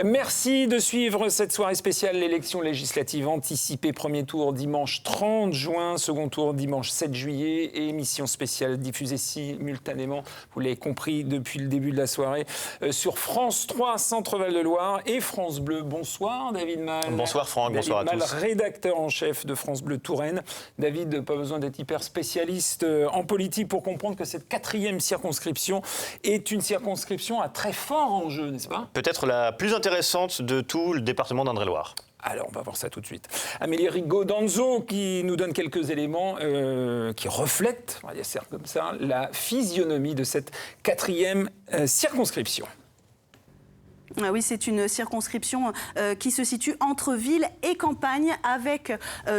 Merci de suivre cette soirée spéciale, l'élection législative anticipée. Premier tour dimanche 30 juin, second tour dimanche 7 juillet et émission spéciale diffusée simultanément, vous l'avez compris depuis le début de la soirée, sur France 3, Centre Val-de-Loire et France Bleu. Bonsoir David Mal. Bonsoir Franck, bonsoir à tous. David Mal, rédacteur en chef de France Bleu Touraine. David, pas besoin d'être hyper spécialiste en politique pour comprendre que cette 4e circonscription est une circonscription à très fort enjeu, n'est-ce pas ? Peut-être la plus intéressante de tout le département d'Indre-et-Loire. Alors, on va voir ça tout de suite. Amélie Rigaud-Danzo qui nous donne quelques éléments qui reflètent, on va dire ça comme ça, la physionomie de cette 4e circonscription. Ah oui, c'est une circonscription qui se situe entre ville et campagne avec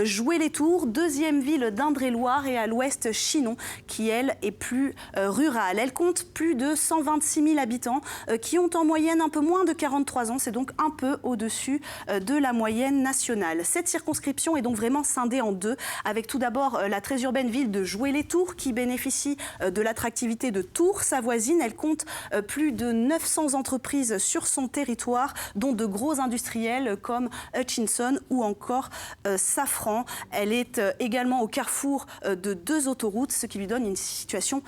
Joué-les-Tours, deuxième ville d'Indre-et-Loire, et à l'ouest Chinon, qui elle est plus rurale. Elle compte plus de 126 000 habitants qui ont en moyenne un peu moins de 43 ans. C'est donc un peu au-dessus de la moyenne nationale. Cette circonscription est donc vraiment scindée en deux, avec tout d'abord la très urbaine ville de Joué-les-Tours qui bénéficie de l'attractivité de Tours, sa voisine. Elle compte plus de 900 entreprises sur son territoire, dont de gros industriels comme Hutchinson ou encore Safran. Elle est également au carrefour de 2 autoroutes, ce qui lui donne une situation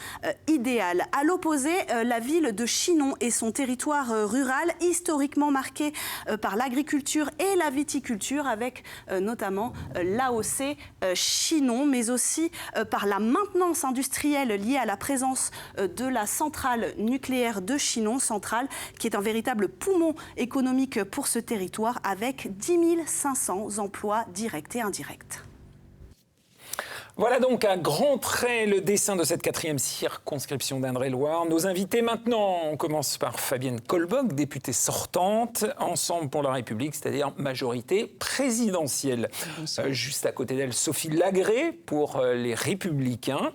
idéale. À l'opposé, la ville de Chinon et son territoire rural, historiquement marqué par l'agriculture et la viticulture, avec notamment l'AOC Chinon, mais aussi par la maintenance industrielle liée à la présence de la centrale nucléaire de Chinon, centrale qui est un véritable poumon économique pour ce territoire, avec 10 500 emplois directs et indirects. Voilà donc à grands traits le dessin de cette 4e circonscription d'Indre-et-Loire. Nos invités maintenant, on commence par Fabienne Colbock, députée sortante, Ensemble pour la République, c'est-à-dire majorité présidentielle. Juste à côté d'elle, Sophie Lagré pour les Républicains.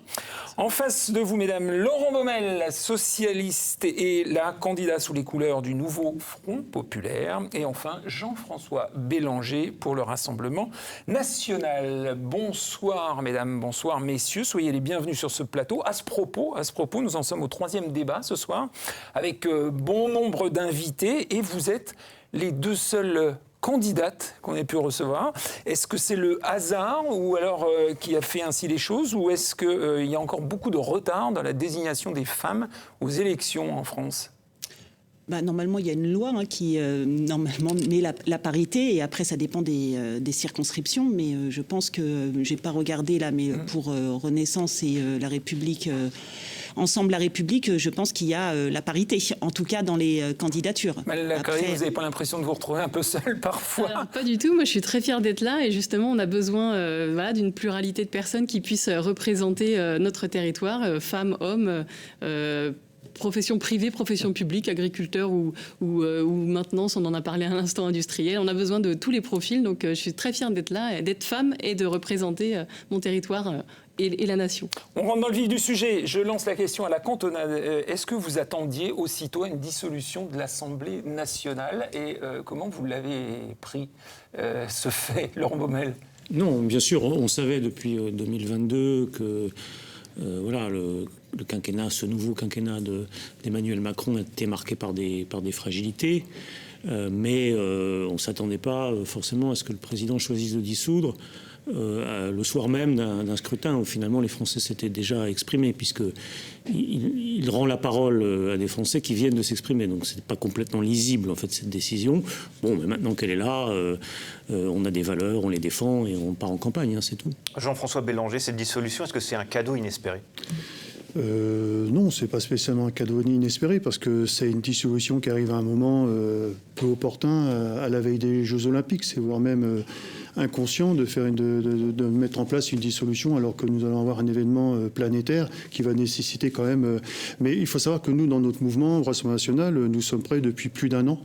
En face de vous, mesdames, Laurent Baumel, la socialiste et la candidate sous les couleurs du nouveau Front populaire. Et enfin, Jean-François Bélanger pour le Rassemblement national. Bonsoir, mesdames. Bonsoir messieurs, soyez les bienvenus sur ce plateau. À ce propos, nous en sommes au 3e débat ce soir, avec bon nombre d'invités, et vous êtes les 2 seules candidates qu'on ait pu recevoir. Est-ce que c'est le hasard ou alors qui a fait ainsi les choses, ou est-ce qu'il y a encore beaucoup de retard dans la désignation des femmes aux élections en France ? Normalement, il y a une loi qui normalement met la parité, et après ça dépend des circonscriptions, mais je pense que j'ai pas regardé là, mais pour Renaissance et la République, Ensemble la République, je pense qu'il y a la parité, en tout cas dans les candidatures. Après, vous n'avez pas l'impression de vous retrouver un peu seul parfois? Alors, pas du tout, moi je suis très fière d'être là, et justement on a besoin d'une pluralité de personnes qui puissent représenter notre territoire, femmes, hommes, profession privée, profession publique, agriculteur ou maintenance, on en a parlé à l'instant, industriel. On a besoin de tous les profils, donc je suis très fière d'être là, d'être femme et de représenter mon territoire et la nation. On rentre dans le vif du sujet. Je lance la question à la cantonade. Est-ce que vous attendiez aussitôt à une dissolution de l'Assemblée nationale, et comment vous l'avez pris, ce fait, Laurent Baumel? Non, bien sûr, on savait depuis 2022 que voilà, le quinquennat, ce nouveau quinquennat d'Emmanuel Macron était marqué par des fragilités, mais on ne s'attendait pas forcément à ce que le président choisisse de dissoudre le soir même d'un scrutin où finalement les Français s'étaient déjà exprimés, puisqu'il rend la parole à des Français qui viennent de s'exprimer. Donc c'est pas complètement lisible en fait cette décision. Bon, mais maintenant qu'elle est là, on a des valeurs, on les défend et on part en campagne, c'est tout. Jean-François Bélanger, cette dissolution, est-ce que c'est un cadeau inespéré ? Non, c'est pas spécialement un cadeau inespéré, parce que c'est une dissolution qui arrive à un moment peu opportun, à la veille des Jeux Olympiques. C'est voire même inconscient de mettre en place une dissolution alors que nous allons avoir un événement planétaire qui va nécessiter quand même... Mais il faut savoir que nous, dans notre mouvement, au Rassemblement national, nous sommes prêts depuis plus d'1 an.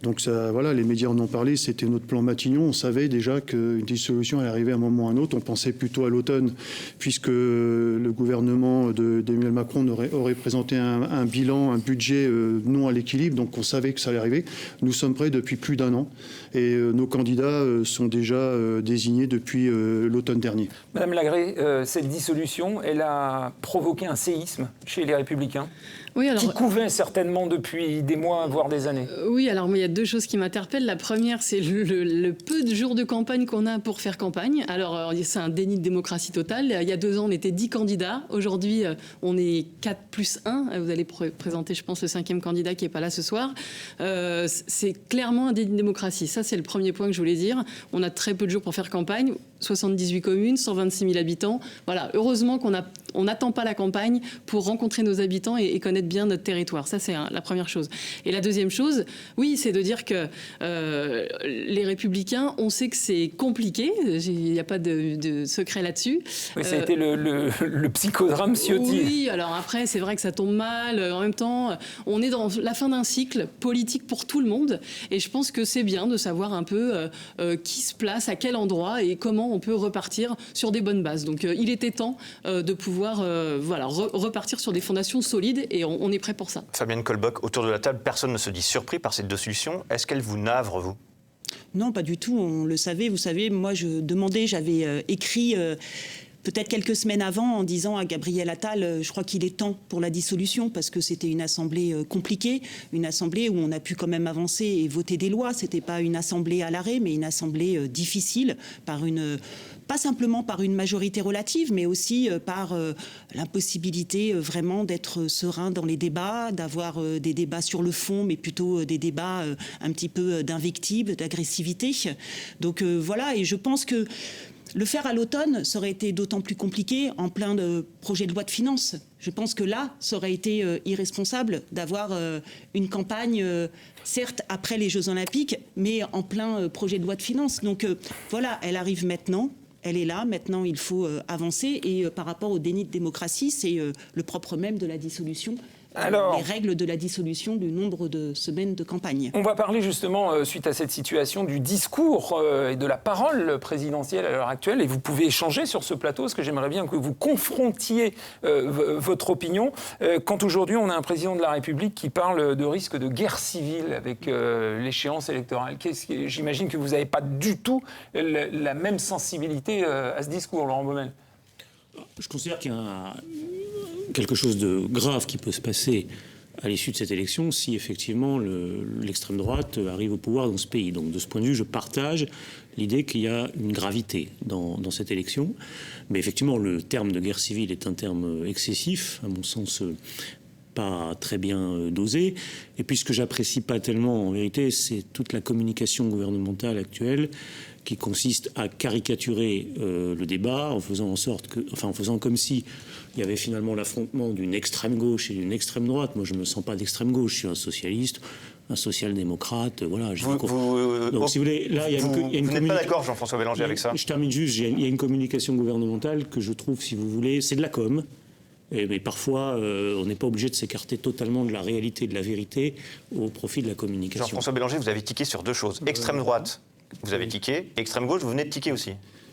Donc ça, voilà, les médias en ont parlé, c'était notre plan Matignon. On savait déjà qu'une dissolution allait arriver à un moment ou à un autre. On pensait plutôt à l'automne, puisque le gouvernement d'Emmanuel Macron aurait présenté un bilan, un budget non à l'équilibre. Donc on savait que ça allait arriver. Nous sommes prêts depuis plus d'1 an. Et nos candidats sont déjà déjà désignés depuis l'automne dernier. Madame Lagré, cette dissolution, elle a provoqué un séisme chez les Républicains, Oui, alors, qui couvait certainement depuis des mois, voire des années. Oui, alors moi, il y a deux choses qui m'interpellent. La première, c'est le peu de jours de campagne qu'on a pour faire campagne. Alors, c'est un déni de démocratie totale. Il y a 2 ans, on était 10 candidats. Aujourd'hui, on est 4 plus 1. Vous allez présenter, je pense, le 5e candidat qui n'est pas là ce soir. C'est clairement un déni de démocratie. Ça, c'est le premier point que je voulais dire. On a très peu de jours pour faire campagne. 78 communes, 126 000 habitants. Voilà, heureusement qu'on n'attend pas la campagne pour rencontrer nos habitants et connaître bien notre territoire. Ça, c'est la première chose. Et la deuxième chose, oui, c'est de dire que les Républicains, on sait que c'est compliqué. Il n'y a pas de secret là-dessus. Oui, ça a été le psychodrame Ciotti. Oui, alors après, c'est vrai que ça tombe mal. En même temps, on est dans la fin d'un cycle politique pour tout le monde. Et je pense que c'est bien de savoir un peu qui se place, à quel endroit et comment on peut repartir sur des bonnes bases. Donc, il était temps de pouvoir repartir sur des fondations solides et on est prêt pour ça. Fabienne Kolbok, autour de la table, personne ne se dit surpris par ces deux solutions. Est-ce qu'elles vous navrent, vous ? Non, pas du tout. On le savait. Vous savez, moi, j'avais écrit peut-être quelques semaines avant en disant à Gabriel Attal, je crois qu'il est temps pour la dissolution parce que c'était une assemblée compliquée, une assemblée où on a pu quand même avancer et voter des lois. C'était pas une assemblée à l'arrêt, mais une assemblée difficile pas simplement par une majorité relative, mais aussi par l'impossibilité vraiment d'être serein dans les débats, d'avoir des débats sur le fond, mais plutôt des débats un petit peu d'invective, d'agressivité. Donc voilà, et je pense que le faire à l'automne, ça aurait été d'autant plus compliqué en plein projet de loi de finances. Je pense que là, ça aurait été irresponsable d'avoir une campagne, certes après les Jeux Olympiques, mais en plein projet de loi de finances. Donc voilà, elle arrive maintenant. Elle est là, maintenant il faut avancer. Et par rapport au déni de démocratie, c'est le propre même de la dissolution. Alors, les règles de la dissolution du nombre de semaines de campagne. On va parler justement, suite à cette situation, du discours et de la parole présidentielle à l'heure actuelle. Et vous pouvez échanger sur ce plateau, parce que j'aimerais bien que vous confrontiez votre opinion. Quand aujourd'hui, on a un président de la République qui parle de risque de guerre civile avec l'échéance électorale. J'imagine que vous n'avez pas du tout la même sensibilité à ce discours, Laurent Baumel. Je considère qu'il y a quelque chose de grave qui peut se passer à l'issue de cette élection si effectivement l'extrême droite arrive au pouvoir dans ce pays. Donc de ce point de vue, je partage l'idée qu'il y a une gravité dans cette élection. Mais effectivement, le terme de guerre civile est un terme excessif, à mon sens pas très bien dosé. Et puis ce que j'apprécie pas tellement en vérité, c'est toute la communication gouvernementale actuelle qui consiste à caricaturer le débat en faisant comme si il y avait finalement l'affrontement d'une extrême gauche et d'une extrême droite. Moi, je ne me sens pas d'extrême gauche. Je suis un socialiste, un social-démocrate. Voilà. Donc, si vous voulez, là, il y a une vous n'êtes pas d'accord, Jean-François Bélanger, avec ça ? Je termine juste. Il y a une communication gouvernementale que je trouve, si vous voulez, c'est de la com'. Mais parfois, on n'est pas obligé de s'écarter totalement de la réalité, de la vérité, au profit de la communication. Jean-François Bélanger, vous avez tiqué sur deux choses. Extrême droite, vous avez tiqué. Extrême gauche, vous venez de tiquer aussi.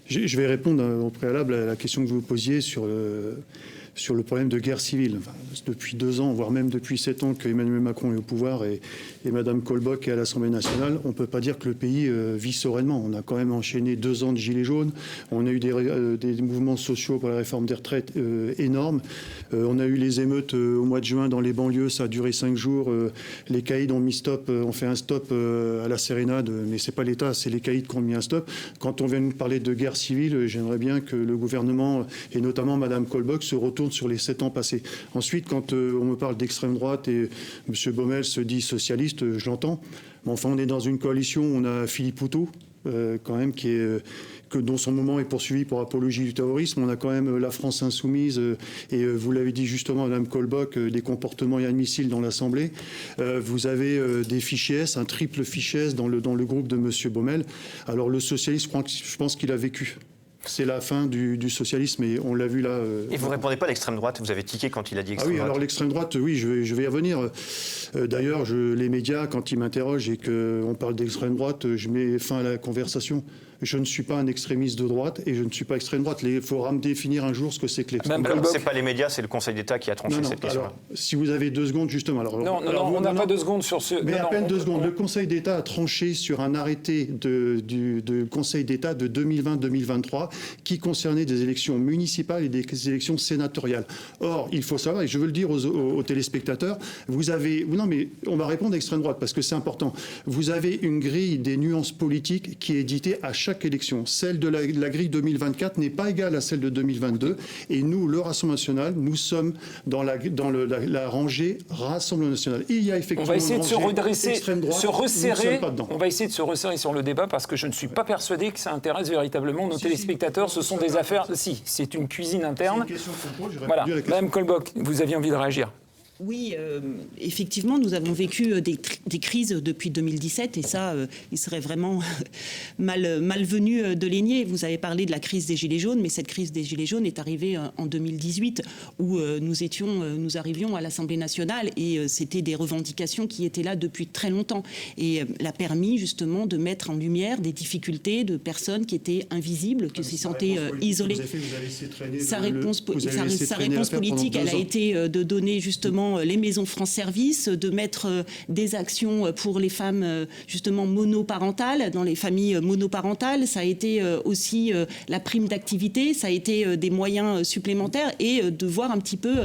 Je vais répondre au préalable à la question que vous posiez sur le problème de guerre civile. Enfin, depuis 2 ans, voire même depuis 7 ans qu'Emmanuel Macron est au pouvoir et Mme Kolbok est à l'Assemblée nationale, on ne peut pas dire que le pays vit sereinement. On a quand même enchaîné 2 ans de gilets jaunes. On a eu des mouvements sociaux pour la réforme des retraites énormes. On a eu les émeutes au mois de juin dans les banlieues. Ça a duré 5 jours. Les caïds ont fait un stop à la sérénade. Mais ce n'est pas l'État, c'est les caïds qui ont mis un stop. Quand on vient nous parler de guerre civile, j'aimerais bien que le gouvernement, et notamment Mme Kolbok, se retourne sur les 7 ans passés. Ensuite, quand on me parle d'extrême droite et M. Baumel se dit socialiste, je l'entends. Mais enfin, on est dans une coalition, on a Philippe Poutou, quand même, dont son moment est poursuivi pour apologie du terrorisme. On a quand même la France insoumise, et vous l'avez dit justement, Mme Kolbok, des comportements inadmissibles dans l'Assemblée. Vous avez des fichiers S, un triple fichier S dans le groupe de M. Baumel. Alors le socialiste, je pense qu'il a vécu. C'est la fin du socialisme et on l'a vu là. Et vous ne répondez pas à l'extrême droite, vous avez tiqué quand il a dit extrême droite. Ah oui, alors l'extrême droite, oui, je vais y revenir. D'ailleurs, les médias, quand ils m'interrogent et qu'on parle d'extrême droite, je mets fin à la conversation. Je ne suis pas un extrémiste de droite et je ne suis pas extrême droite. Il faudra me définir un jour ce que c'est que l'extrême droite. C'est pas les médias, c'est le Conseil d'État qui a tranché cette question-là. Alors, si vous avez 2 secondes, justement. Alors, on n'a pas 2 secondes sur ce... Mais à peine 2 secondes. Le Conseil d'État a tranché sur un arrêté du Conseil d'État de 2020-2023 qui concernait des élections municipales et des élections sénatoriales. Or, il faut savoir, et je veux le dire aux téléspectateurs, vous avez... Non, mais on va répondre à l'extrême droite parce que c'est important. Vous avez une grille des nuances politiques qui est éditée à chaque élection. Celle de la grille 2024 n'est pas égale à celle de 2022. Et nous, le Rassemblement national, nous sommes dans la rangée Rassemblement national. Il y a effectivement on va essayer de se redresser, extrême droite, se resserrer. On va essayer de se resserrer sur le débat parce que je ne suis pas persuadé que ça intéresse véritablement nos téléspectateurs. Ce sont des affaires... Si, c'est une cuisine interne. C'est une question de contrôle, voilà. Madame Colbock, vous aviez envie de réagir. Oui, effectivement, nous avons vécu des crises depuis 2017 et ça, il serait vraiment malvenu de les nier. Vous avez parlé de la crise des Gilets jaunes, mais cette crise des Gilets jaunes est arrivée en 2018 où nous arrivions à l'Assemblée nationale et c'était des revendications qui étaient là depuis très longtemps. Et elle a permis justement de mettre en lumière des difficultés de personnes qui étaient invisibles, qui s'y sentaient isolées. Sa réponse politique, elle a été de donner justement les maisons France Service, de mettre des actions pour les femmes justement monoparentales, dans les familles monoparentales. Ça a été aussi la prime d'activité, ça a été des moyens supplémentaires et de voir un petit peu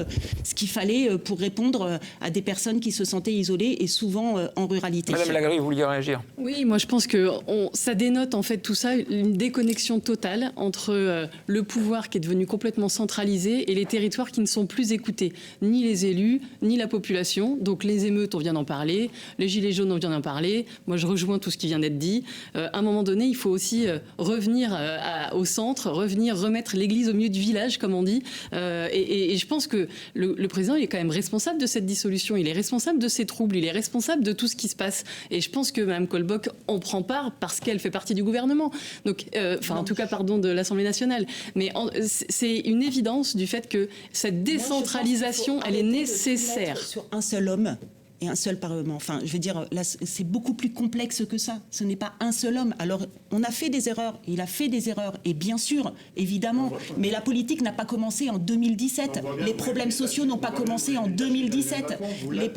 ce qu'il fallait pour répondre à des personnes qui se sentaient isolées et souvent en ruralité. Madame Lagrée, vous vouliez réagir? Oui, moi je pense que ça dénote en fait tout ça, une déconnexion totale entre le pouvoir qui est devenu complètement centralisé et les territoires qui ne sont plus écoutés, ni les élus, ni la population. Donc les émeutes, on vient d'en parler, les gilets jaunes, on vient d'en parler. Moi, je rejoins tout ce qui vient d'être dit. À un moment donné, il faut aussi revenir au centre, remettre l'église au milieu du village, comme on dit. Et je pense que le président, il est quand même responsable de cette dissolution, il est responsable de ces troubles, il est responsable de tout ce qui se passe. Et je pense que Mme Colbock en prend part parce qu'elle fait partie du gouvernement. Donc, en tout cas, pardon, de l'Assemblée nationale. Mais c'est une évidence du fait que cette décentralisation, elle est nécessaire. Sur un seul homme et un seul parlement. Enfin, je veux dire, là, c'est beaucoup plus complexe que ça. Ce n'est pas un seul homme. Alors, on a fait des erreurs. Il a fait des erreurs. Et bien sûr, évidemment. Mais la politique n'a pas commencé en 2017. Les problèmes sociaux n'ont pas commencé en 2017.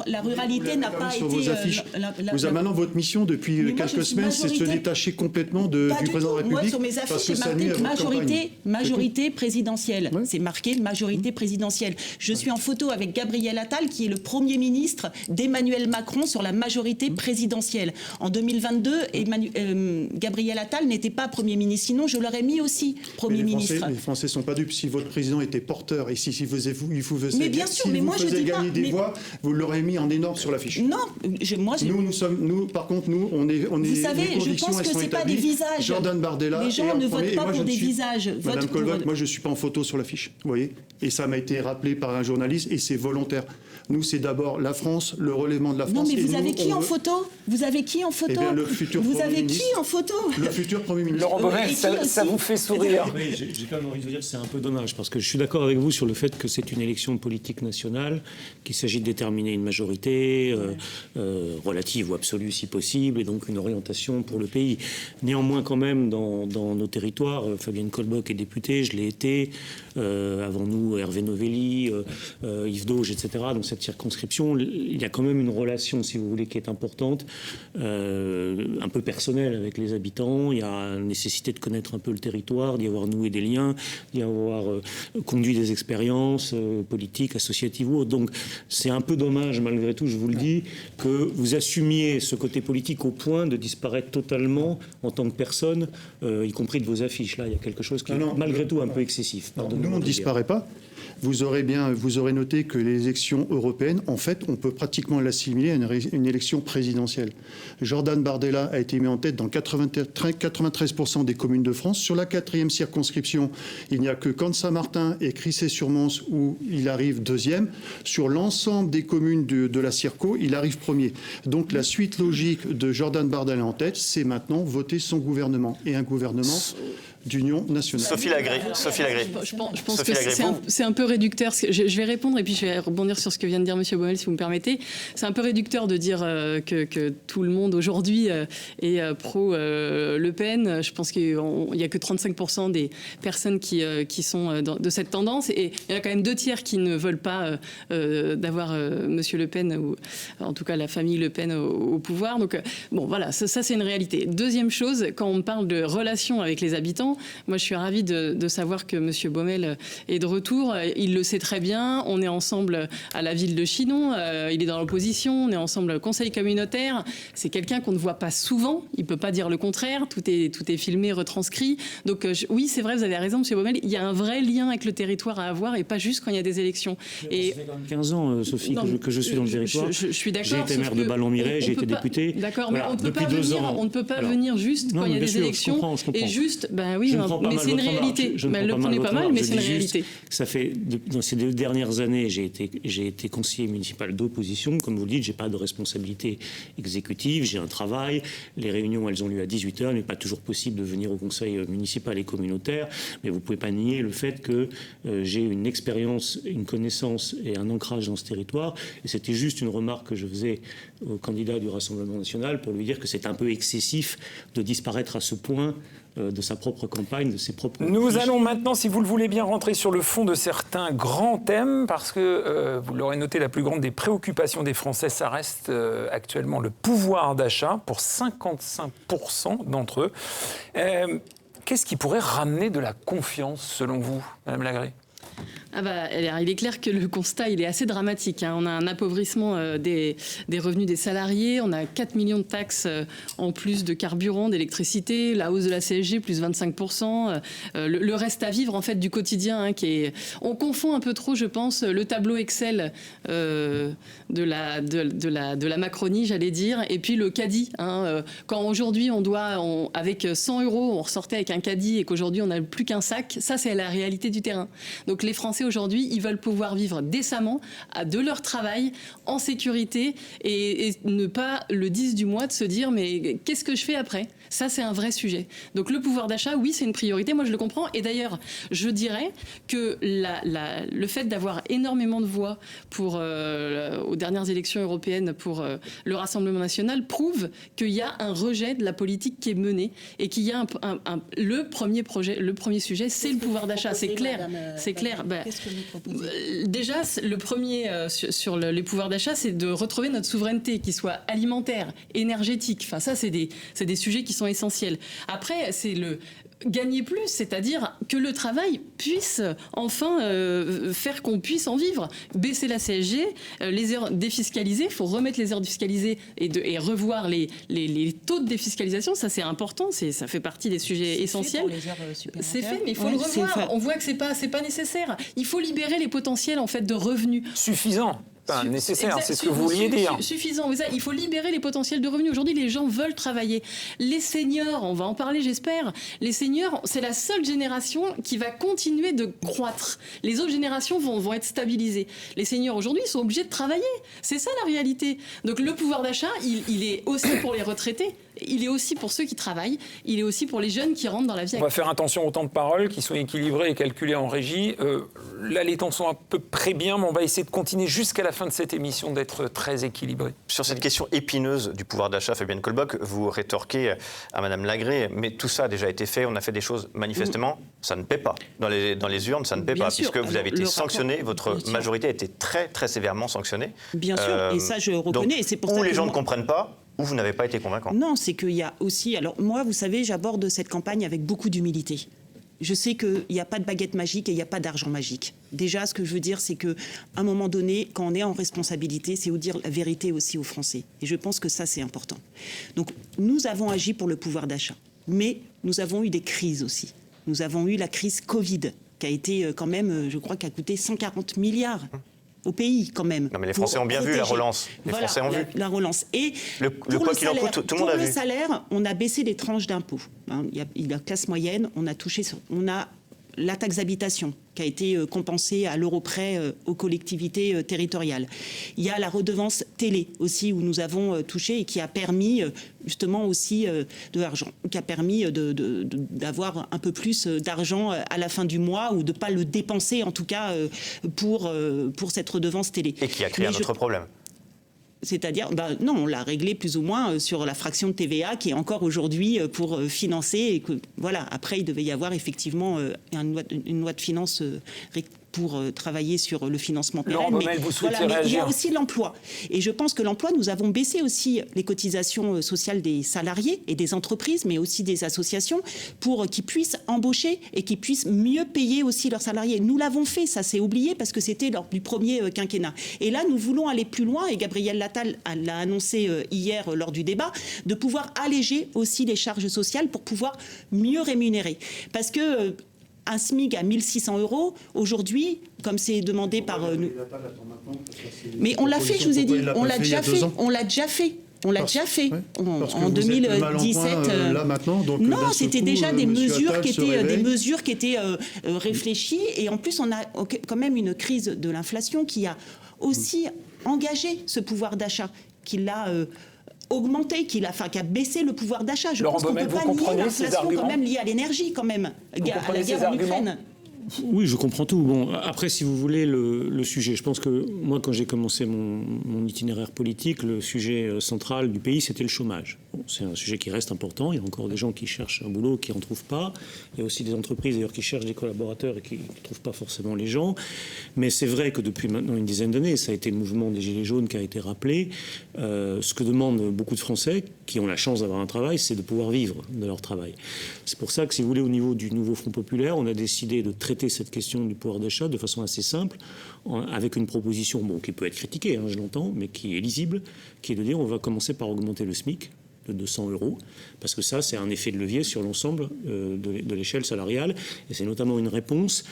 La ruralité n'a pas été... Vous avez maintenant votre mission depuis quelques semaines, c'est de se détacher complètement du président de la République. Moi, sur mes affiches, c'est marqué majorité présidentielle. Ouais. C'est marqué majorité présidentielle. Je suis en photo avec Gabriel Attal, qui est le Premier ministre d'Emmanuel Macron sur la majorité présidentielle. En 2022, Gabriel Attal n'était pas Premier ministre. Sinon, je l'aurais mis aussi Premier ministre. Les Français ne sont pas dupes. Si votre président était porteur et si vous faisiez mais bien sûr, mais moi, je dis gagner des voix, vous l'aurez mis en énorme sur l'affiche. Non, par contre, on est. Vous savez, je pense que c'est pas des visages. Jordan Bardella. Les gens ne votent pas pour des visages. Madame Colbock, moi, je suis pas en photo sur l'affiche. Vous voyez. Et ça m'a été rappelé par un journaliste et c'est volontaire. Nous, c'est d'abord la France, le relèvement de la France. Non, mais vous avez qui en photo? Vous avez qui en photo? Eh bien, le futur Vous Premier avez ministre. Qui en photo? Le futur Premier ministre. Laurent Bonnel, ça vous fait sourire. Oui, j'ai quand même envie de vous dire que c'est un peu dommage, parce que je suis d'accord avec vous sur le fait que c'est une élection politique nationale, qu'il s'agit de déterminer une majorité relative ou absolue si possible, et donc une orientation pour le pays. Néanmoins, quand même, dans nos territoires, Fabienne Colbock est députée, je l'ai été, avant nous, Hervé Novelli, Yves Dauge, etc. Dans cette circonscription, il y a quand même une relation, si vous voulez, qui est importante, un peu personnelle avec les habitants. Il y a la nécessité de connaître un peu le territoire, d'y avoir noué des liens, d'y avoir conduit des expériences politiques, associatives ou autres. Donc c'est un peu dommage, malgré tout, je vous le dis, que vous assumiez ce côté politique au point de disparaître totalement en tant que personne, y compris de vos affiches. Là, il y a quelque chose qui est malgré tout un peu excessif. Nous, on ne disparaît pas. Vous aurez noté que les élections européennes, en fait, on peut pratiquement l'assimiler à une élection présidentielle. Jordan Bardella a été mis en tête dans 93% des communes de France. Sur la 4e circonscription, il n'y a que Camp-Saint-Martin et Crissey-sur-Mons où il arrive 2e. Sur l'ensemble des communes de la Circo, il arrive 1er. Donc la suite logique de Jordan Bardella en tête, c'est maintenant voter son gouvernement. Et un gouvernement d'union nationale. Sophie Lagrée. Je pense que c'est un peu réducteur. Je vais répondre et puis je vais rebondir sur ce que vient de dire M. Baumel, si vous me permettez. C'est un peu réducteur de dire que tout le monde aujourd'hui est pro-Le Pen. Je pense qu'il n'y a que 35% des personnes qui sont de cette tendance. Et il y a quand même 2 tiers qui ne veulent pas d'avoir M. Le Pen, ou en tout cas la famille Le Pen au pouvoir. Donc bon, voilà, ça c'est une réalité. Deuxième chose, quand on parle de relations avec les habitants, moi je suis ravie de savoir que M. Baumel est de retour. Il le sait très bien. On est ensemble à la ville de Chinon. Il est dans l'opposition. On est ensemble au conseil communautaire. C'est quelqu'un qu'on ne voit pas souvent. Il ne peut pas dire le contraire. Tout est filmé, retranscrit. Donc oui, c'est vrai, vous avez raison, M. Baumel. Il y a un vrai lien avec le territoire à avoir et pas juste quand il y a des élections. Et ça fait quand même 15 ans, Sophie, que je suis dans le territoire. Je suis d'accord. J'ai été maire de Ballon-Miret, j'ai été député. D'accord, voilà, mais on ne peut pas Alors, venir juste quand il y a des élections. Je comprends. Et juste, ben oui, mais c'est une réalité. Le prenez pas mal, mais c'est une réalité. Ça fait, dans ces 2 dernières années, j'ai été conseiller municipal d'opposition. Comme vous le dites, j'ai pas de responsabilité exécutive, j'ai un travail. Les réunions, elles ont lieu à 18h. Il n'est pas toujours possible de venir au conseil municipal et communautaire. Mais vous pouvez pas nier le fait que j'ai une expérience, une connaissance et un ancrage dans ce territoire. Et c'était juste une remarque que je faisais au candidat du Rassemblement national pour lui dire que c'est un peu excessif de disparaître à ce point de sa propre campagne, de ses propres... Nous allons maintenant, si vous le voulez bien, rentrer sur le fond de certains grands thèmes, parce que, vous l'aurez noté, la plus grande des préoccupations des Français, ça reste actuellement le pouvoir d'achat, pour 55% d'entre eux. Qu'est-ce qui pourrait ramener de la confiance, selon vous, Madame Lagré ? Il est clair que le constat il est assez dramatique. On a un appauvrissement des revenus des salariés, on a 4 millions de taxes en plus de carburant, d'électricité, la hausse de la CSG plus 25%, le reste à vivre en fait du quotidien on confond un peu trop, je pense, le tableau Excel de la Macronie, j'allais dire, et puis le caddie. Quand aujourd'hui avec 100 €, on ressortait avec un caddie et qu'aujourd'hui on n'a plus qu'un sac, ça c'est la réalité du terrain. Donc les Français aujourd'hui, ils veulent pouvoir vivre décemment de leur travail, en sécurité, et ne pas le 10 du mois de se dire mais qu'est-ce que je fais après ? Ça, c'est un vrai sujet. Donc le pouvoir d'achat, oui, c'est une priorité. Moi, je le comprends. Et d'ailleurs, je dirais que le fait d'avoir énormément de voix aux dernières élections européennes pour le Rassemblement national prouve qu'il y a un rejet de la politique qui est menée et qu'il y a le premier sujet, c'est le pouvoir d'achat. C'est clair. C'est clair. Qu'est-ce que vous proposez ? Déjà, le premier sur les pouvoirs d'achat, c'est de retrouver notre souveraineté, qui soit alimentaire, énergétique. Enfin, ça, c'est des sujets qui sont essentiels. Après, c'est le gagner plus, c'est-à-dire que le travail puisse enfin faire qu'on puisse en vivre. Baisser la CSG, les heures défiscalisées, il faut remettre les heures défiscalisées et revoir les taux de défiscalisation, ça c'est important, ça fait partie des sujets essentiels. C'est fait, mais il faut le revoir. On voit que c'est pas nécessaire. Il faut libérer les potentiels en fait de revenus. Suffisant. Pas nécessaire, c'est ce que vous vouliez dire. Suffisant, mais ça, il faut libérer les potentiels de revenus. Aujourd'hui, les gens veulent travailler. Les seniors, on va en parler, j'espère. Les seniors, c'est la seule génération qui va continuer de croître. Les autres générations vont être stabilisées. Les seniors, aujourd'hui, ils sont obligés de travailler. C'est ça, la réalité. Donc, le pouvoir d'achat, il est aussi pour les retraités. Il est aussi pour ceux qui travaillent, il est aussi pour les jeunes qui rentrent dans la vie active. On va faire attention au temps de parole, qui sont équilibrés et calculés en régie. Là, les temps sont à peu près bien, mais on va essayer de continuer jusqu'à la fin de cette émission d'être très équilibré. Sur cette question épineuse du pouvoir d'achat, Fabienne Colbock, vous rétorquez à Madame Lagré, mais tout ça a déjà été fait, on a fait des choses manifestement, ça ne paie pas. Dans les urnes, ça ne paie pas, puisque vous avez été sanctionné, votre majorité a été très, très sévèrement sanctionnée. Bien sûr, et ça je reconnais. Donc, et c'est pour ça les que gens ne comprennent pas, ou vous n'avez pas été convaincant. Non, c'est qu'il y a aussi... Alors moi, vous savez, j'aborde cette campagne avec beaucoup d'humilité. Je sais qu'il n'y a pas de baguette magique et il n'y a pas d'argent magique. Déjà, ce que je veux dire, c'est qu'à un moment donné, quand on est en responsabilité, c'est vous dire la vérité aussi aux Français. Et je pense que ça, c'est important. Donc, nous avons agi pour le pouvoir d'achat. Mais nous avons eu des crises aussi. Nous avons eu la crise Covid, qui a été quand même, je crois, qui a coûté 140 milliards au pays, quand même. Non, mais les Français ont bien vu la relance. Les Français ont vu. La relance. Et le quoi qu'il en coûte, tout le monde a vu. Pour le salaire, on a baissé les tranches d'impôts. La classe moyenne, on a la taxe d'habitation qui a été compensée à l'euro près aux collectivités territoriales. Il y a la redevance télé aussi où nous avons touché et qui a permis justement aussi de l'argent, qui a permis d'avoir un peu plus d'argent à la fin du mois ou de ne pas le dépenser en tout cas pour cette redevance télé. Et qui a créé un autre problème. C'est-à-dire, non, on l'a réglé plus ou moins sur la fraction de TVA qui est encore aujourd'hui pour financer. Et que, voilà, après, il devait y avoir effectivement une loi de finances pour travailler sur le financement pérenne. Mais il y a aussi l'emploi. Et je pense que l'emploi, nous avons baissé aussi les cotisations sociales des salariés et des entreprises, mais aussi des associations, pour qu'ils puissent embaucher et qu'ils puissent mieux payer aussi leurs salariés. Nous l'avons fait, ça s'est oublié parce que c'était lors du premier quinquennat. Et là, nous voulons aller plus loin, et Gabriel Attal l'a annoncé hier lors du débat, de pouvoir alléger aussi les charges sociales pour pouvoir mieux rémunérer. Parce que un SMIC à 1 600 €, aujourd'hui, comme c'est demandé par nous. Mais on l'a fait, je vous ai dit, on l'a déjà fait. On l'a déjà fait. On l'a déjà fait en 2017. Là maintenant, donc non, c'était déjà des mesures qui étaient réfléchies. Et en plus, on a quand même une crise de l'inflation qui a aussi engagé ce pouvoir d'achat, qui l'a augmenté, qui a baissé le pouvoir d'achat. Je pense qu'on ne peut pas nier l'inflation quand même liée à l'énergie, quand même, à la guerre en Ukraine. Oui, je comprends tout. Bon, après, si vous voulez, le sujet, je pense que moi, quand j'ai commencé mon itinéraire politique, le sujet central du pays, c'était le chômage. Bon, c'est un sujet qui reste important. Il y a encore des gens qui cherchent un boulot, qui n'en trouvent pas. Il y a aussi des entreprises, d'ailleurs, qui cherchent des collaborateurs et qui ne trouvent pas forcément les gens. Mais c'est vrai que depuis maintenant une dizaine d'années, ça a été le mouvement des Gilets jaunes qui a été rappelé. Ce que demandent beaucoup de Français qui ont la chance d'avoir un travail, c'est de pouvoir vivre de leur travail. C'est pour ça que, si vous voulez, au niveau du nouveau Front populaire, on a décidé de traiter cette question du pouvoir d'achat de façon assez simple, avec une proposition qui peut être critiquée, je l'entends, mais qui est lisible, qui est de dire on va commencer par augmenter le SMIC de 200 €, parce que ça, c'est un effet de levier sur l'ensemble de l'échelle salariale, et c'est notamment une réponse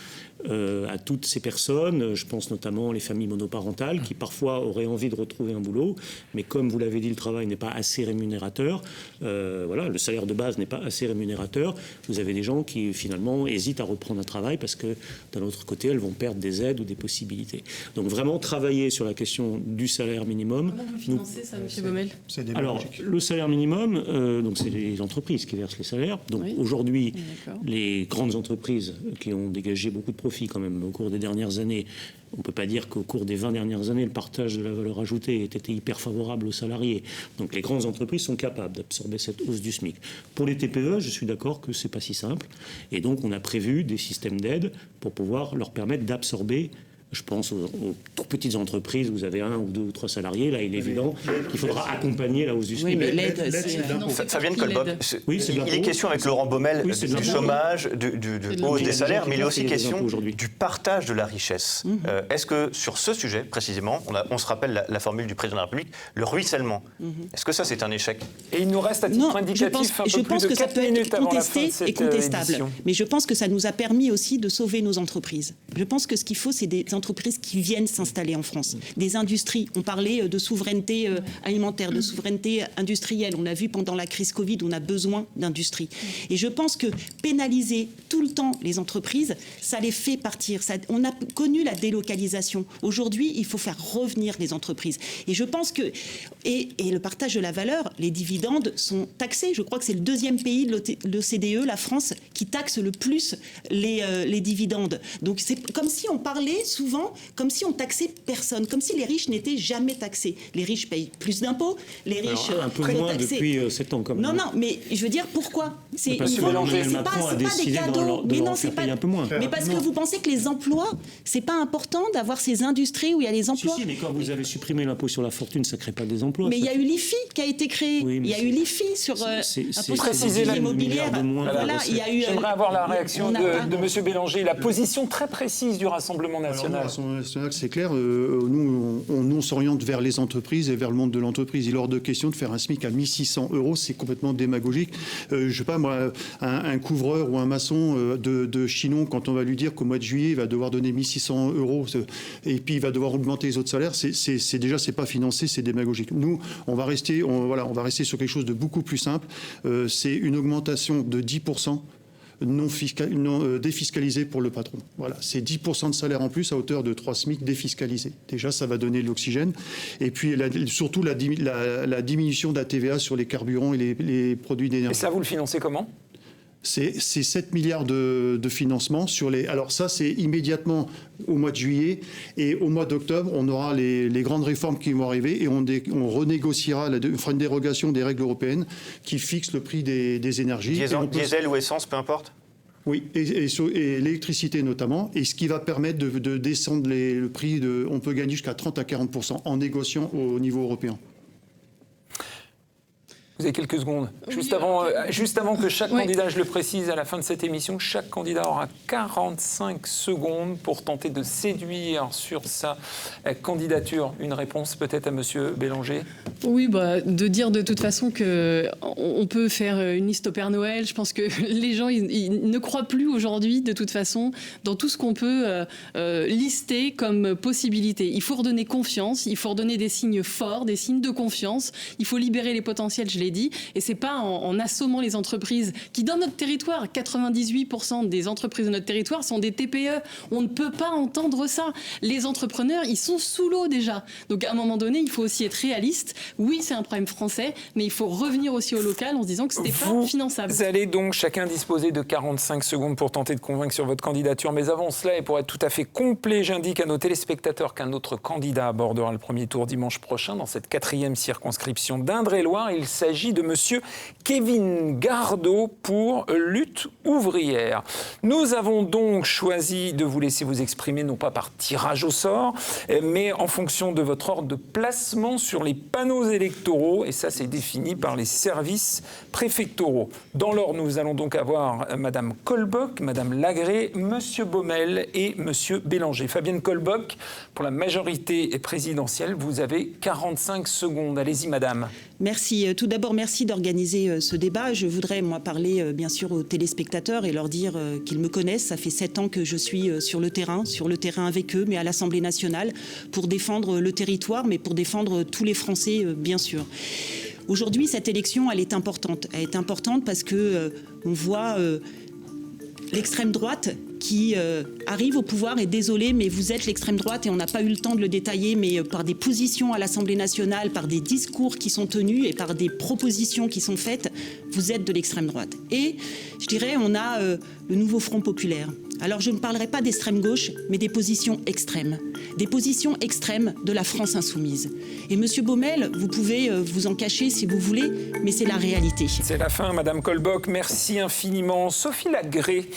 à toutes ces personnes, je pense notamment les familles monoparentales, qui parfois auraient envie de retrouver un boulot, mais comme vous l'avez dit, le travail n'est pas assez rémunérateur, le salaire de base n'est pas assez rémunérateur, vous avez des gens qui finalement hésitent à reprendre un travail parce que d'un autre côté, elles vont perdre des aides ou des possibilités. Donc vraiment travailler sur la question du salaire minimum. Comment vous financez ça, M. Baumel ? Alors, le salaire minimum, donc c'est les entreprises qui versent les salaires. Donc aujourd'hui, les grandes entreprises qui ont dégagé beaucoup de profits quand même au cours des dernières années, on ne peut pas dire qu'au cours des 20 dernières années, le partage de la valeur ajoutée ait été hyper favorable aux salariés. Donc les grandes entreprises sont capables d'absorber cette hausse du SMIC. Pour les TPE, je suis d'accord que ce n'est pas si simple. Et donc on a prévu des systèmes d'aide pour pouvoir leur permettre d'absorber. Je pense aux toutes petites entreprises, vous avez 1 ou 2 ou 3 salariés, là il est évident qu'il faudra accompagner la hausse du SMIC. Oui, mais l'aide, c'est... Fabienne Colboc, il est question avec Laurent Baumel du chômage, de hausse des salaires, mais il est aussi question du partage de la richesse. Est-ce que sur ce sujet, précisément, on se rappelle la formule du président de la République, le ruissellement, est-ce que ça c'est un échec ? Et il nous reste à titre indicatif un peu plus de 4 minutes avant la fin de cette édition. Mais je pense que ça nous a permis aussi de sauver nos entreprises. Je pense que ce qu'il faut, c'est des entreprises qui viennent s'installer en France. Des industries. On parlait de souveraineté alimentaire, de souveraineté industrielle. On a vu pendant la crise Covid, on a besoin d'industrie. Et je pense que pénaliser tout le temps les entreprises, ça les fait partir. On a connu la délocalisation. Aujourd'hui, il faut faire revenir les entreprises. Et je pense que... Et le partage de la valeur, les dividendes sont taxés. Je crois que c'est le 2e pays de l'OCDE, la France, qui taxe le plus les dividendes. Donc c'est comme si on parlait souvent, comme si on taxait personne, comme si les riches n'étaient jamais taxés. Les riches payent plus d'impôts, les riches... Alors, un peu moins depuis 7 ans, quand même. Non, mais je veux dire, pourquoi ? C'est pas des cadeaux. Mais non, c'est pas... un peu moins. Mais parce que vous pensez que les emplois, c'est pas important d'avoir ces industries où il y a les emplois. Si, mais quand vous avez supprimé l'impôt sur la fortune, ça crée pas des emplois. Mais il y a eu l'IFI qui a été créé. Oui, il y a eu l'IFI sur l'immobilière. Voilà, j'aimerais avoir la réaction de M. Bélanger, la position très précise du Rassemblement national. Le Rassemblement national, c'est clair. Nous, on s'oriente vers les entreprises et vers le monde de l'entreprise. Il est hors de question de faire un SMIC à 1 600 €. C'est complètement démagogique. Je sais pas, moi, un couvreur ou un maçon de Chinon, quand on va lui dire qu'au mois de juillet, il va devoir donner 1 600 € et puis il va devoir augmenter les autres salaires, c'est pas financé, c'est démagogique. Nous, on va rester sur quelque chose de beaucoup plus simple. C'est une augmentation de 10% non défiscalisés pour le patron. Voilà, c'est 10% de salaire en plus à hauteur de 3 SMIC défiscalisés. Déjà, ça va donner de l'oxygène. Et puis, surtout, la diminution de la TVA sur les carburants et les produits d'énergie. Et ça, vous le financez comment ? C'est 7 milliards de financement sur les... Alors ça, c'est immédiatement au mois de juillet. Et au mois d'octobre, on aura les grandes réformes qui vont arriver et on renégociera, on fera une dérogation des règles européennes qui fixent le prix des énergies. Diesel ou essence, peu importe. Oui, et l'électricité notamment, et ce qui va permettre de descendre le prix. On peut gagner jusqu'à 30 à 40% en négociant au niveau européen. Vous avez quelques secondes. Juste avant que chaque candidat, je le précise à la fin de cette émission, chaque candidat aura 45 secondes pour tenter de séduire sur sa candidature. Une réponse peut-être à Monsieur Bélanger ? Oui, de dire de toute façon qu'on peut faire une liste au Père Noël. Je pense que les gens ils ne croient plus aujourd'hui de toute façon dans tout ce qu'on peut lister comme possibilité. Il faut redonner confiance, il faut redonner des signes forts, des signes de confiance. Il faut libérer les potentiels, je l'ai dit, et c'est pas en assommant les entreprises qui, dans notre territoire, 98% des entreprises de notre territoire sont des TPE. On ne peut pas entendre ça. Les entrepreneurs, ils sont sous l'eau déjà. Donc à un moment donné, il faut aussi être réaliste. Oui, c'est un problème français, mais il faut revenir aussi au local en se disant que c'était pas finançable. Vous allez donc chacun disposer de 45 secondes pour tenter de convaincre sur votre candidature. Mais avant cela, et pour être tout à fait complet, j'indique à nos téléspectateurs qu'un autre candidat abordera le premier tour dimanche prochain dans cette 4e circonscription d'Indre-et-Loire. Il s'agit de monsieur Kevin Gardot pour Lutte ouvrière. Nous avons donc choisi de vous laisser vous exprimer, non pas par tirage au sort, mais en fonction de votre ordre de placement sur les panneaux électoraux, et ça c'est défini par les services préfectoraux. Dans l'ordre, nous allons donc avoir Madame Colbock, Madame Lagré, Monsieur Baumel et Monsieur Bélanger. Fabienne Colbock, pour la majorité présidentielle, vous avez 45 secondes. Allez-y, Madame. Merci. Tout d'abord, merci d'organiser ce débat. Je voudrais, moi, parler bien sûr aux téléspectateurs et leur dire qu'ils me connaissent. Ça fait 7 ans que je suis sur le terrain avec eux, mais à l'Assemblée nationale, pour défendre le territoire, mais pour défendre tous les Français, bien sûr. Aujourd'hui, cette élection, elle est importante. Elle est importante parce que on voit l'extrême droite qui arrive au pouvoir, et désolé, mais vous êtes l'extrême droite et on n'a pas eu le temps de le détailler, mais par des positions à l'Assemblée nationale, par des discours qui sont tenus et par des propositions qui sont faites, vous êtes de l'extrême droite. Et je dirais, on a le nouveau Front populaire. Alors je ne parlerai pas d'extrême gauche, mais des positions extrêmes de la France insoumise. Et Monsieur Baumel, vous pouvez vous en cacher si vous voulez, mais c'est la réalité. C'est la fin, Madame Colbock. Merci infiniment. Sophie Lagré,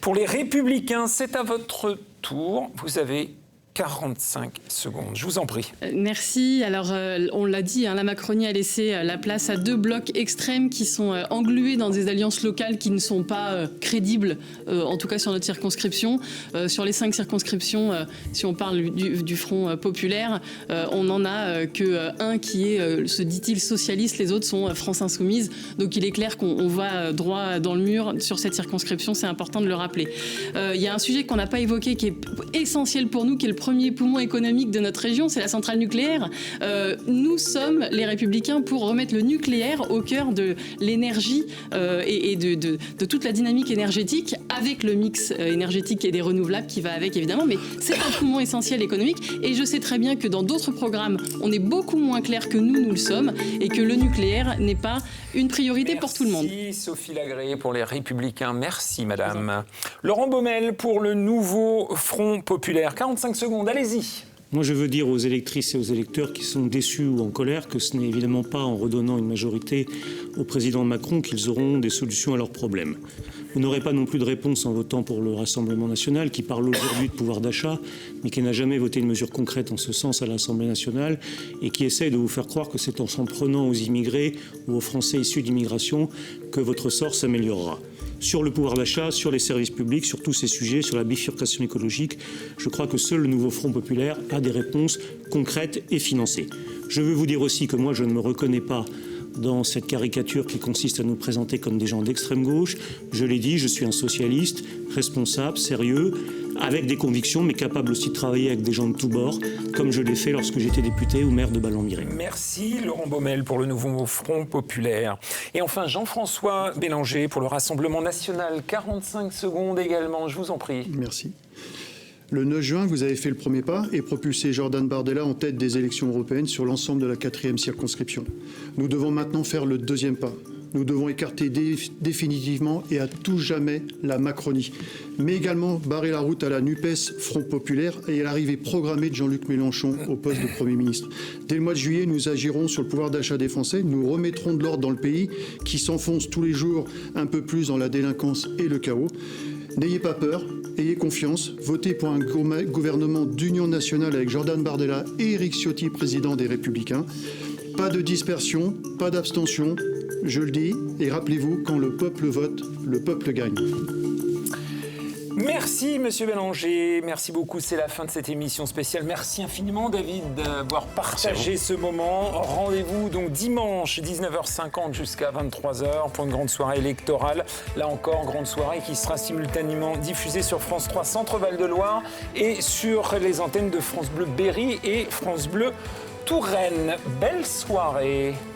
pour les Républicains, c'est à votre tour. Vous avez 45 secondes. Je vous en prie. Merci. Alors, on l'a dit, la Macronie a laissé la place à 2 blocs extrêmes qui sont englués dans des alliances locales qui ne sont pas crédibles, en tout cas sur notre circonscription. Sur les 5 circonscriptions, si on parle du Front populaire, on n'en a qu'un qui est, se dit-il, socialiste. Les autres sont France Insoumise. Donc, il est clair qu'on va droit dans le mur sur cette circonscription. C'est important de le rappeler. Il y a un sujet qu'on n'a pas évoqué qui est essentiel pour nous, qui est le premier poumon économique de notre région, c'est la centrale nucléaire. Nous sommes les Républicains pour remettre le nucléaire au cœur de l'énergie et de toute la dynamique énergétique, avec le mix énergétique et des renouvelables qui va avec, évidemment. Mais c'est un poumon essentiel économique, et je sais très bien que dans d'autres programmes, on est beaucoup moins clair que nous le sommes, et que le nucléaire n'est pas une priorité pour tout le monde. Merci Sophie Lagré pour les Républicains. Merci Madame. Laurent Baumel pour le nouveau Front populaire. 45 secondes. Allez-y. Moi, je veux dire aux électrices et aux électeurs qui sont déçus ou en colère que ce n'est évidemment pas en redonnant une majorité au président Macron qu'ils auront des solutions à leurs problèmes. Vous n'aurez pas non plus de réponse en votant pour le Rassemblement national, qui parle aujourd'hui de pouvoir d'achat, mais qui n'a jamais voté une mesure concrète en ce sens à l'Assemblée nationale, et qui essaye de vous faire croire que c'est en s'en prenant aux immigrés ou aux Français issus d'immigration que votre sort s'améliorera. Sur le pouvoir d'achat, sur les services publics, sur tous ces sujets, sur la bifurcation écologique, je crois que seul le nouveau Front populaire a des réponses concrètes et financées. Je veux vous dire aussi que moi, je ne me reconnais pas dans cette caricature qui consiste à nous présenter comme des gens d'extrême gauche. Je l'ai dit, je suis un socialiste, responsable, sérieux, avec des convictions, mais capable aussi de travailler avec des gens de tous bords, comme je l'ai fait lorsque j'étais député ou maire de Ballon-Miré. Merci Laurent Baumel pour le nouveau Front Populaire. Et enfin Jean-François Bélanger pour le Rassemblement National. 45 secondes également, je vous en prie. Merci. Le 9 juin, vous avez fait le premier pas et propulsé Jordan Bardella en tête des élections européennes sur l'ensemble de la 4e circonscription. Nous devons maintenant faire le deuxième pas. Nous devons écarter définitivement et à tout jamais la Macronie, mais également barrer la route à la NUPES Front Populaire et à l'arrivée programmée de Jean-Luc Mélenchon au poste de Premier ministre. Dès le mois de juillet, nous agirons sur le pouvoir d'achat des Français. Nous remettrons de l'ordre dans le pays qui s'enfonce tous les jours un peu plus dans la délinquance et le chaos. N'ayez pas peur, ayez confiance, votez pour un gouvernement d'union nationale avec Jordan Bardella et Éric Ciotti, président des Républicains. Pas de dispersion, pas d'abstention, je le dis, et rappelez-vous, quand le peuple vote, le peuple gagne. Merci Monsieur Bélanger, merci beaucoup, c'est la fin de cette émission spéciale. Merci infiniment David d'avoir partagé ce moment. Rendez-vous donc dimanche 19h50 jusqu'à 23h pour une grande soirée électorale. Là encore, grande soirée qui sera simultanément diffusée sur France 3 Centre Val de Loire et sur les antennes de France Bleu Berry et France Bleu Touraine. Belle soirée.